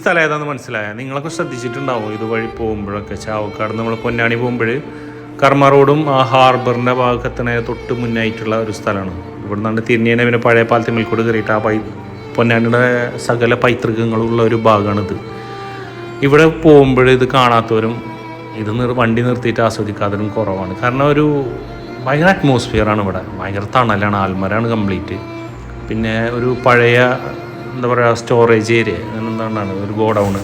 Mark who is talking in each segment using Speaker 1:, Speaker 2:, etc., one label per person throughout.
Speaker 1: സ്ഥലം ഏതാണെന്ന് മനസ്സിലായ നിങ്ങളൊക്കെ ശ്രദ്ധിച്ചിട്ടുണ്ടാവും ഇതുവഴി പോകുമ്പോഴൊക്കെ ചാവക്കാട് നമ്മൾ പൊന്നാനി പോകുമ്പോൾ കർമ്മ റോഡും ആ ഹാർബറിൻ്റെ ഭാഗത്തിന് തൊട്ട് മുന്നായിട്ടുള്ള ഒരു സ്ഥലമാണ്. ഇവിടെ നിന്നാണ് തിരിഞ്ഞതിനെ പിന്നെ പഴയ പാലത്തിൽ മേൽക്കൂട് കയറിയിട്ട് ആ പൊന്നാനിയുടെ സകല പൈതൃകങ്ങളുള്ള ഒരു ഭാഗമാണിത്. ഇവിടെ പോകുമ്പോൾ ഇത് കാണാത്തവരും ഇത് വണ്ടി നിർത്തിയിട്ട് ആസ്വദിക്കാത്തവരും കുറവാണ്. കാരണം ഒരു ഭയങ്കര അറ്റ്മോസ്ഫിയറാണ് ഇവിടെ. ഭയങ്കര തണലാണ്, ആൽമരാണ് കംപ്ലീറ്റ്. പിന്നെ ഒരു പഴയ എന്താ പറയുക സ്റ്റോറേജ് ഏരിയ എന്താണ് ഒരു ഗോഡൗണ്.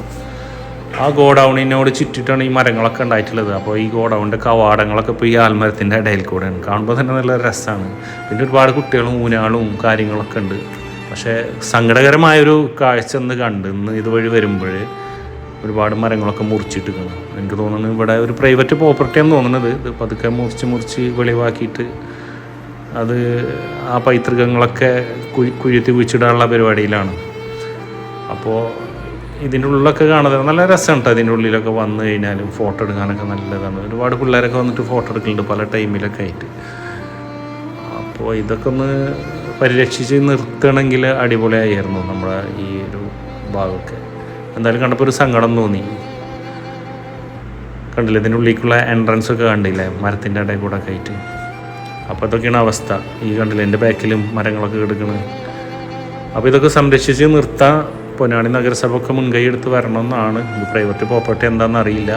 Speaker 1: ആ ഗോഡൗണിനോട് ചുറ്റിട്ടാണ് ഈ മരങ്ങളൊക്കെ ഉണ്ടായിട്ടുള്ളത്. അപ്പോൾ ഈ ഗോഡൗണിൻ്റെ കവാടങ്ങളൊക്കെ ഇപ്പോൾ ഈ ആൽമരത്തിൻ്റെ ഇടയിൽ കൂടെയാണ്. കാണുമ്പോൾ തന്നെ നല്ല രസമാണ്. പിന്നെ ഒരുപാട് കുട്ടികളും ഊനാളും കാര്യങ്ങളൊക്കെ ഉണ്ട്. പക്ഷേ സങ്കടകരമായൊരു കാഴ്ച ഇന്ന് ഇതുവഴി വരുമ്പോൾ ഒരുപാട് മരങ്ങളൊക്കെ മുറിച്ചിട്ടിരിക്കണം. എനിക്ക് തോന്നുന്നു ഇവിടെ ഒരു പ്രൈവറ്റ് പ്രോപ്പർട്ടിയാണെന്ന് തോന്നുന്നത്. ഇത് പതുക്കെ മുറിച്ച് വെളിവാക്കിയിട്ട് അത് ആ പൈതൃകങ്ങളൊക്കെ കുഴിത്തി കുഴിച്ചിടാനുള്ള പരിപാടിയിലാണ്. അപ്പോൾ ഇതിൻ്റെ ഉള്ളിലൊക്കെ കാണുന്നത് നല്ല രസമാണ് കേട്ടോ. ഇതിൻ്റെ ഉള്ളിലൊക്കെ വന്നു കഴിഞ്ഞാലും ഫോട്ടോ എടുക്കാനൊക്കെ നല്ലതാണ്. ഒരുപാട് പിള്ളേരൊക്കെ വന്നിട്ട് ഫോട്ടോ എടുക്കുന്നുണ്ട് പല ടൈമിലൊക്കെ ആയിട്ട്. അപ്പോൾ ഇതൊക്കെ ഒന്ന് പരിരക്ഷിച്ച് നിർത്തണമെങ്കിൽ അടിപൊളിയായിരുന്നു നമ്മുടെ ഈ ഒരു ഭാഗമൊക്കെ. എന്തായാലും കണ്ടപ്പോൾ ഒരു സങ്കടം തോന്നി. കണ്ടില്ലേ ഇതിൻ്റെ ഉള്ളിലേക്കുള്ള എൻട്രൻസ് ഒക്കെ കണ്ടില്ലേ മരത്തിൻ്റെ ഇടയിൽ കൂടെ ഒക്കെ ആയിട്ട്. അപ്പോൾ ഇതൊക്കെയാണ് അവസ്ഥ. ഈ കണ്ടില്ലേ എൻ്റെ ബാക്കിലും മരങ്ങളൊക്കെ കിടക്കുന്നത്. അപ്പോൾ ഇതൊക്കെ സംരക്ഷിച്ച് നിർത്താൻ പൊന്നാനി നഗരസഭ ഒക്കെ മുൻകൈ എടുത്ത് വരണമെന്നാണ്. ഇത് പ്രൈവറ്റ് പ്രോപ്പർട്ടി എന്താണെന്ന് അറിയില്ല.